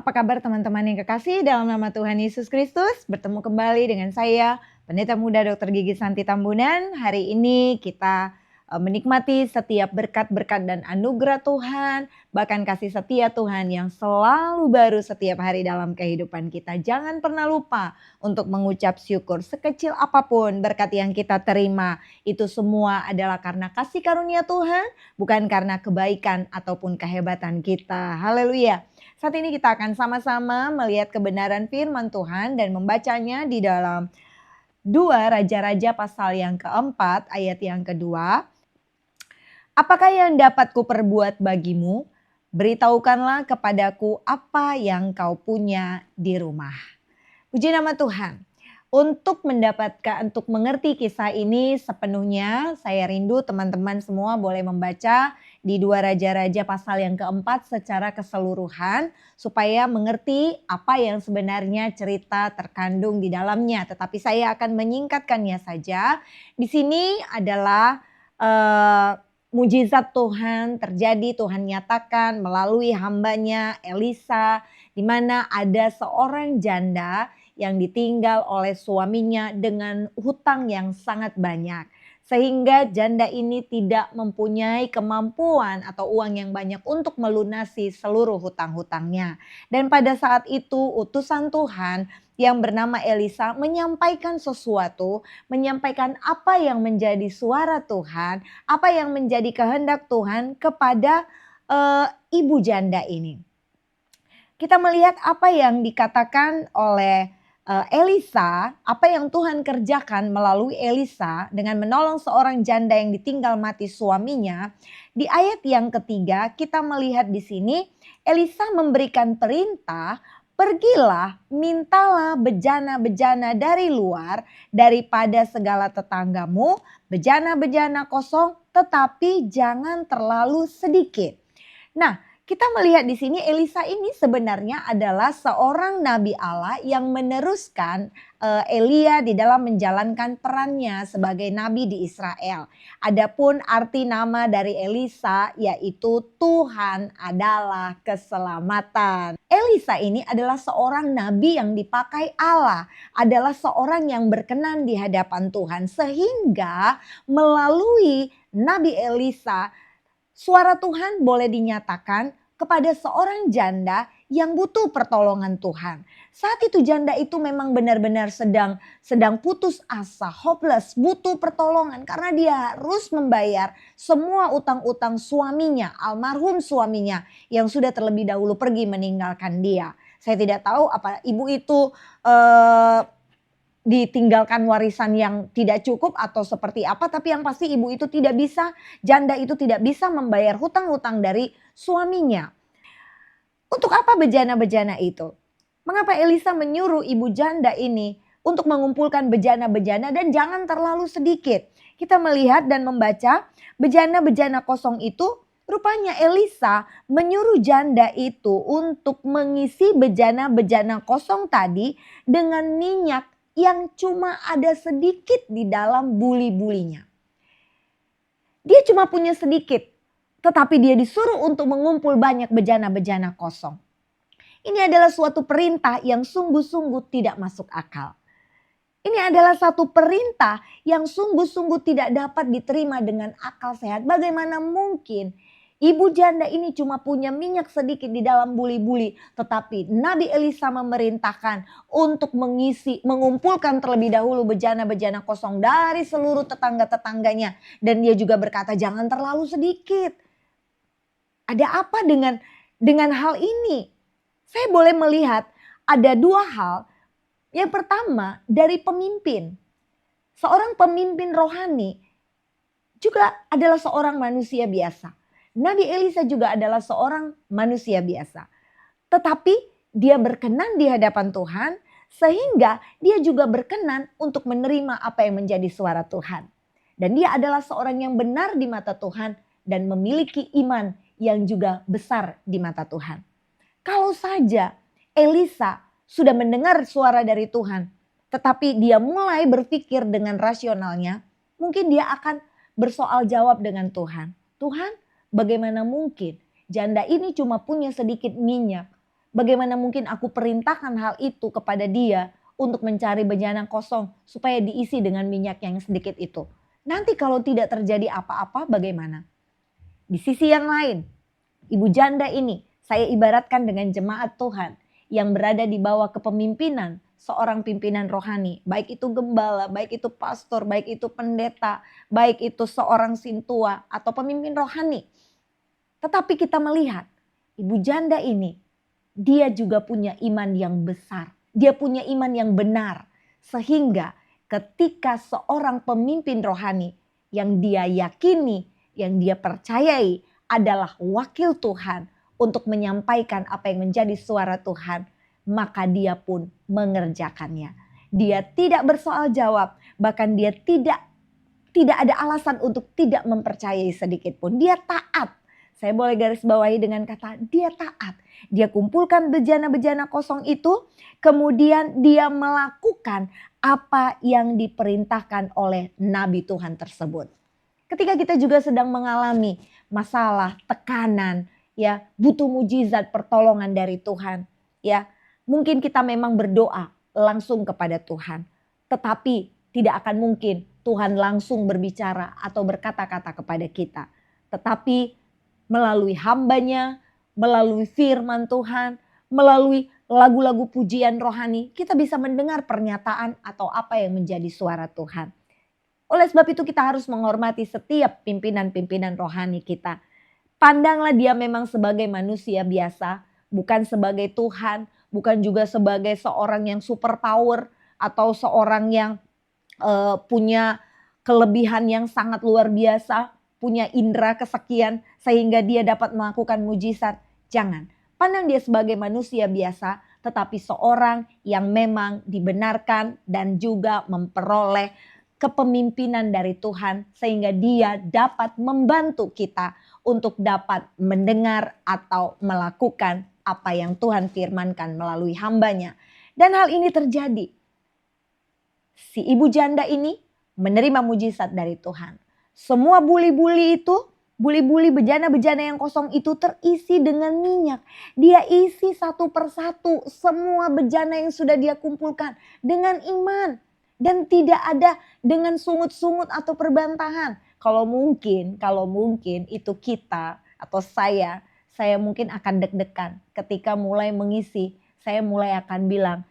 Apa kabar teman-teman yang kekasih dalam nama Tuhan Yesus Kristus? Bertemu kembali dengan saya, Pendeta Muda Dr. Gigi Santi Tambunan. Hari ini kita menikmati setiap berkat-berkat dan anugerah Tuhan, bahkan kasih setia Tuhan yang selalu baru setiap hari dalam kehidupan kita. Jangan pernah lupa untuk mengucap syukur sekecil apapun berkat yang kita terima. Itu semua adalah karena kasih karunia Tuhan, bukan karena kebaikan ataupun kehebatan kita. Haleluya. Saat ini kita akan sama-sama melihat kebenaran firman Tuhan dan membacanya di dalam 2 Raja-Raja pasal yang keempat ayat yang kedua. Apakah yang dapat kuperbuat bagimu? Beritahukanlah kepadaku apa yang kau punya di rumah. Puji nama Tuhan. Untuk mengerti kisah ini sepenuhnya, saya rindu teman-teman semua boleh membaca di 2 Raja-Raja pasal yang keempat secara keseluruhan, supaya mengerti apa yang sebenarnya cerita terkandung di dalamnya. Tetapi saya akan menyingkatkannya saja. Di sini adalah mujizat Tuhan terjadi, Tuhan nyatakan melalui hambanya Elisa, di mana ada seorang janda yang ditinggal oleh suaminya dengan hutang yang sangat banyak. Sehingga janda ini tidak mempunyai kemampuan atau uang yang banyak untuk melunasi seluruh hutang-hutangnya. Dan pada saat itu utusan Tuhan yang bernama Elisa menyampaikan sesuatu, menyampaikan apa yang menjadi suara Tuhan, apa yang menjadi kehendak Tuhan kepada ibu janda ini. Kita melihat apa yang dikatakan oleh Elisa, apa yang Tuhan kerjakan melalui Elisa dengan menolong seorang janda yang ditinggal mati suaminya. Di ayat yang ketiga kita melihat di sini Elisa memberikan perintah, pergilah mintalah bejana-bejana dari luar daripada segala tetanggamu, bejana-bejana kosong tetapi jangan terlalu sedikit. Nah, kita melihat di sini Elisa ini sebenarnya adalah seorang nabi Allah yang meneruskan Elia di dalam menjalankan perannya sebagai nabi di Israel. Adapun arti nama dari Elisa yaitu Tuhan adalah keselamatan. Elisa ini adalah seorang nabi yang dipakai Allah, adalah seorang yang berkenan di hadapan Tuhan, sehingga melalui Nabi Elisa suara Tuhan boleh dinyatakan kepada seorang janda yang butuh pertolongan Tuhan. Saat itu janda itu memang benar-benar sedang putus asa, hopeless, butuh pertolongan karena dia harus membayar semua utang-utang suaminya, almarhum suaminya yang sudah terlebih dahulu pergi meninggalkan dia. Saya tidak tahu apa ibu itu ditinggalkan warisan yang tidak cukup atau seperti apa, tapi yang pasti ibu itu tidak bisa, janda itu tidak bisa membayar hutang-hutang dari suaminya. Untuk apa bejana-bejana itu? Mengapa Elisa menyuruh ibu janda ini untuk mengumpulkan bejana-bejana dan jangan terlalu sedikit? Kita melihat dan membaca bejana-bejana kosong itu, rupanya Elisa menyuruh janda itu untuk mengisi bejana-bejana kosong tadi dengan minyak yang cuma ada sedikit di dalam buli-bulinya. Dia cuma punya sedikit, tetapi dia disuruh untuk mengumpul banyak bejana-bejana kosong. Ini adalah suatu perintah yang sungguh-sungguh tidak masuk akal. Ini adalah satu perintah yang sungguh-sungguh tidak dapat diterima dengan akal sehat. Bagaimana mungkin ibu janda ini cuma punya minyak sedikit di dalam buli-buli. Tetapi Nabi Elisa memerintahkan untuk mengumpulkan terlebih dahulu bejana-bejana kosong dari seluruh tetangga-tetangganya. Dan dia juga berkata jangan terlalu sedikit. Ada apa dengan hal ini? Saya boleh melihat ada dua hal. Yang pertama dari pemimpin. Seorang pemimpin rohani juga adalah seorang manusia biasa. Nabi Elisa juga adalah seorang manusia biasa. Tetapi dia berkenan di hadapan Tuhan sehingga dia juga berkenan untuk menerima apa yang menjadi suara Tuhan. Dan dia adalah seorang yang benar di mata Tuhan dan memiliki iman yang juga besar di mata Tuhan. Kalau saja Elisa sudah mendengar suara dari Tuhan, tetapi dia mulai berpikir dengan rasionalnya, mungkin dia akan bersoal jawab dengan Tuhan. Tuhan, bagaimana mungkin janda ini cuma punya sedikit minyak? Bagaimana mungkin aku perintahkan hal itu kepada dia untuk mencari bejana kosong supaya diisi dengan minyak yang sedikit itu. Nanti kalau tidak terjadi apa-apa bagaimana? Di sisi yang lain, ibu janda ini saya ibaratkan dengan jemaat Tuhan yang berada di bawah kepemimpinan seorang pimpinan rohani. Baik itu gembala, baik itu pastor, baik itu pendeta, baik itu seorang sintua atau pemimpin rohani. Tetapi kita melihat ibu janda ini, dia juga punya iman yang besar. Dia punya iman yang benar. Sehingga ketika seorang pemimpin rohani yang dia yakini, yang dia percayai adalah wakil Tuhan untuk menyampaikan apa yang menjadi suara Tuhan, maka dia pun mengerjakannya. Dia tidak bersoal jawab, bahkan dia tidak ada alasan untuk tidak mempercayai sedikit pun. Dia taat. Saya boleh garis bawahi dengan kata dia taat. Dia kumpulkan bejana-bejana kosong itu, kemudian dia melakukan apa yang diperintahkan oleh nabi Tuhan tersebut. Ketika kita juga sedang mengalami masalah, tekanan, ya, butuh mujizat pertolongan dari Tuhan, ya. Mungkin kita memang berdoa langsung kepada Tuhan, tetapi tidak akan mungkin Tuhan langsung berbicara atau berkata-kata kepada kita. Tetapi melalui hambanya, melalui firman Tuhan, melalui lagu-lagu pujian rohani, kita bisa mendengar pernyataan atau apa yang menjadi suara Tuhan. Oleh sebab itu kita harus menghormati setiap pimpinan-pimpinan rohani kita. Pandanglah dia memang sebagai manusia biasa, bukan sebagai Tuhan, bukan juga sebagai seorang yang super power atau seorang yang punya kelebihan yang sangat luar biasa, punya indera kesekian sehingga dia dapat melakukan mujizat. Jangan, pandang dia sebagai manusia biasa, tetapi seorang yang memang dibenarkan dan juga memperoleh kepemimpinan dari Tuhan sehingga dia dapat membantu kita untuk dapat mendengar atau melakukan apa yang Tuhan firmankan melalui hambanya. Dan hal ini terjadi. Si ibu janda ini menerima mujizat dari Tuhan. Semua buli-buli itu, buli-buli bejana-bejana yang kosong itu terisi dengan minyak. Dia isi satu persatu semua bejana yang sudah dia kumpulkan dengan iman. Dan tidak ada dengan sungut-sungut atau perbantahan. Kalau mungkin itu kita atau saya mungkin akan deg-degan ketika mulai mengisi. Saya mulai akan bilang,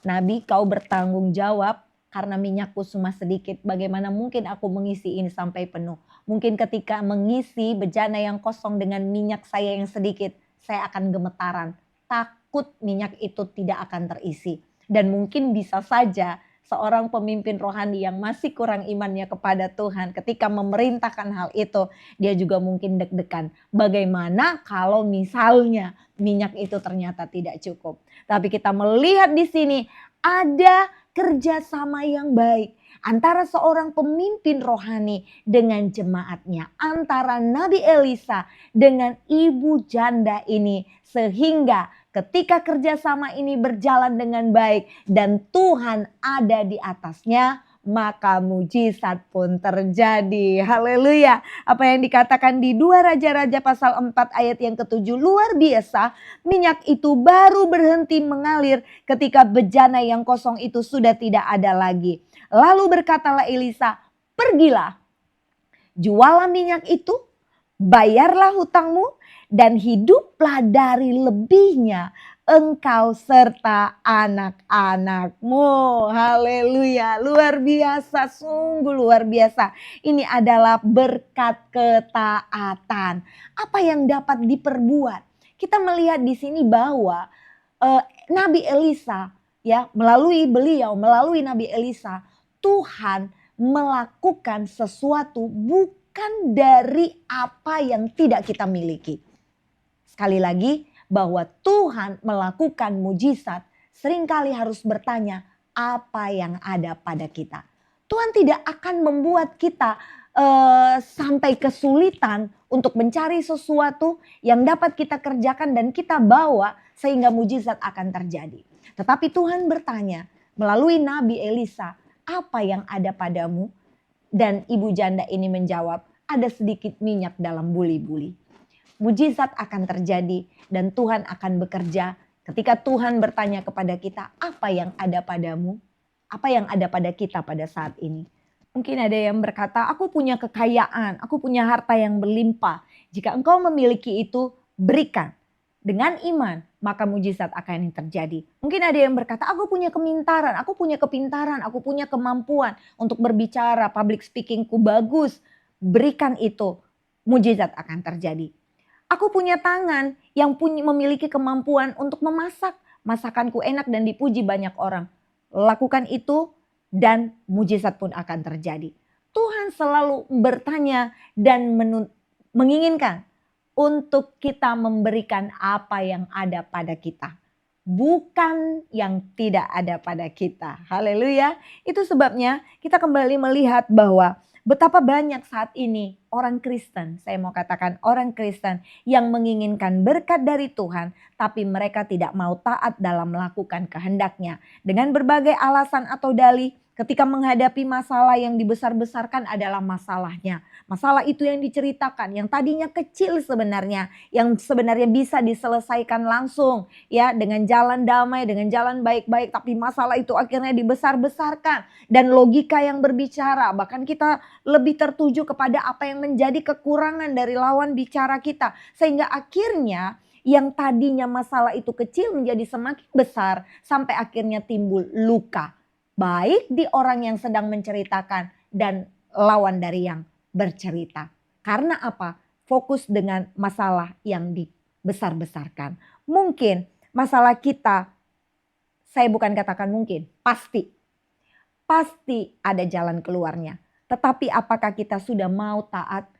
Nabi kau bertanggung jawab karena minyakku cuma sedikit. Bagaimana mungkin aku mengisi ini sampai penuh. Mungkin ketika mengisi bejana yang kosong dengan minyak saya yang sedikit, saya akan gemetaran. Takut minyak itu tidak akan terisi. Dan mungkin bisa saja seorang pemimpin rohani yang masih kurang imannya kepada Tuhan ketika memerintahkan hal itu, dia juga mungkin deg-degan. Bagaimana kalau misalnya minyak itu ternyata tidak cukup. Tapi kita melihat di sini ada kerjasama yang baik antara seorang pemimpin rohani dengan jemaatnya, antara Nabi Elisa dengan ibu janda ini, sehingga ketika kerjasama ini berjalan dengan baik dan Tuhan ada di atasnya, maka mujizat pun terjadi. Haleluya. Apa yang dikatakan di 2 Raja-Raja pasal 4 ayat yang ke-7 luar biasa. Minyak itu baru berhenti mengalir ketika bejana yang kosong itu sudah tidak ada lagi. Lalu berkatalah Elisa, pergilah, jualah minyak itu, bayarlah hutangmu, dan hiduplah dari lebihnya engkau serta anak-anakmu. Haleluya, luar biasa, sungguh luar biasa. Ini adalah berkat ketaatan. Apa yang dapat diperbuat? Kita melihat di sini bahwa Nabi Elisa, ya, melalui Nabi Elisa, Tuhan melakukan sesuatu bukan dari apa yang tidak kita miliki. Sekali lagi, bahwa Tuhan melakukan mujizat seringkali harus bertanya apa yang ada pada kita. Tuhan tidak akan membuat kita sampai kesulitan untuk mencari sesuatu yang dapat kita kerjakan dan kita bawa sehingga mujizat akan terjadi. Tetapi Tuhan bertanya melalui Nabi Elisa, apa yang ada padamu? Dan ibu janda ini menjawab, ada sedikit minyak dalam buli-buli. Mujizat akan terjadi dan Tuhan akan bekerja Ketika Tuhan bertanya kepada kita, apa yang ada padamu? Apa yang ada pada kita pada saat ini? Mungkin ada yang berkata, aku punya kekayaan, aku punya harta yang berlimpah. Jika engkau memiliki itu, berikan. Dengan iman, maka mujizat akan terjadi. Mungkin ada yang berkata, aku punya kepintaran, aku punya kemampuan untuk berbicara, public speakingku bagus. Berikan itu, mujizat akan terjadi. Aku punya tangan yang memiliki kemampuan untuk memasak. Masakanku enak dan dipuji banyak orang. Lakukan itu dan mujizat pun akan terjadi. Tuhan selalu bertanya dan menginginkan untuk kita memberikan apa yang ada pada kita. Bukan yang tidak ada pada kita. Haleluya. Itu sebabnya kita kembali melihat bahwa betapa banyak saat ini orang Kristen, saya mau katakan orang Kristen yang menginginkan berkat dari Tuhan, tapi mereka tidak mau taat dalam melakukan kehendaknya. Dengan berbagai alasan atau dalih, ketika menghadapi masalah yang dibesar-besarkan adalah masalahnya. Masalah itu yang diceritakan, yang tadinya kecil sebenarnya, yang sebenarnya bisa diselesaikan langsung ya dengan jalan damai, dengan jalan baik-baik, tapi masalah itu akhirnya dibesar-besarkan dan logika yang berbicara, bahkan kita lebih tertuju kepada apa yang menjadi kekurangan dari lawan bicara kita, sehingga akhirnya yang tadinya masalah itu kecil menjadi semakin besar sampai akhirnya timbul luka. Baik di orang yang sedang menceritakan dan lawan dari yang bercerita. Karena apa? Fokus dengan masalah yang dibesar-besarkan. Mungkin masalah kita, saya bukan katakan mungkin, pasti ada jalan keluarnya. Tetapi apakah kita sudah mau taat?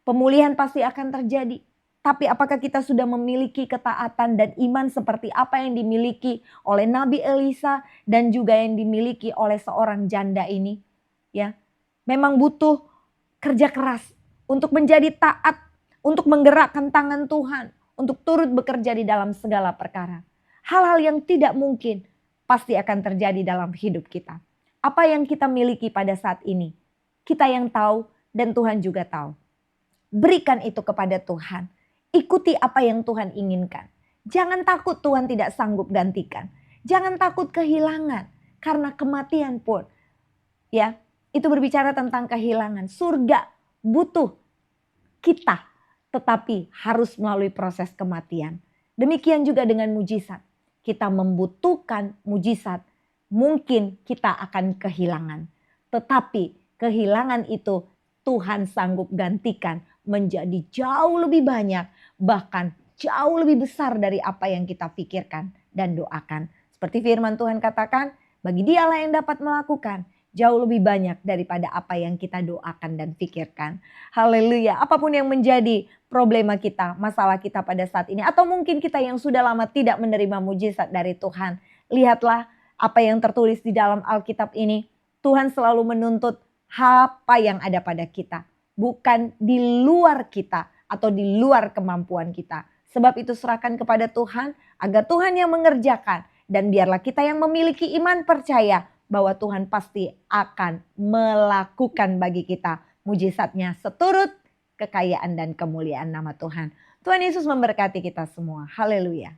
Pemulihan pasti akan terjadi. Tapi apakah kita sudah memiliki ketaatan dan iman seperti apa yang dimiliki oleh Nabi Elisa dan juga yang dimiliki oleh seorang janda ini? Ya, memang butuh kerja keras untuk menjadi taat, untuk menggerakkan tangan Tuhan, untuk turut bekerja di dalam segala perkara. Hal-hal yang tidak mungkin pasti akan terjadi dalam hidup kita. Apa yang kita miliki pada saat ini, kita yang tahu dan Tuhan juga tahu. Berikan itu kepada Tuhan. Ikuti apa yang Tuhan inginkan. Jangan takut Tuhan tidak sanggup gantikan. Jangan takut kehilangan. Karena kematian pun, ya, itu berbicara tentang kehilangan. Surga butuh kita, tetapi harus melalui proses kematian. Demikian juga dengan mujizat. Kita membutuhkan mujizat. Mungkin kita akan kehilangan. Tetapi kehilangan itu Tuhan sanggup gantikan menjadi jauh lebih banyak, bahkan jauh lebih besar dari apa yang kita pikirkan dan doakan. Seperti firman Tuhan katakan, bagi Dialah yang dapat melakukan jauh lebih banyak daripada apa yang kita doakan dan pikirkan. Haleluya. Apapun yang menjadi problema kita, masalah kita pada saat ini, atau mungkin kita yang sudah lama tidak menerima mujizat dari Tuhan, lihatlah apa yang tertulis di dalam Alkitab ini. Tuhan selalu menuntut apa yang ada pada kita, bukan di luar kita atau di luar kemampuan kita. Sebab itu serahkan kepada Tuhan agar Tuhan yang mengerjakan, dan biarlah kita yang memiliki iman percaya bahwa Tuhan pasti akan melakukan bagi kita mujizatnya seturut kekayaan dan kemuliaan nama Tuhan. Tuhan Yesus memberkati kita semua. Haleluya.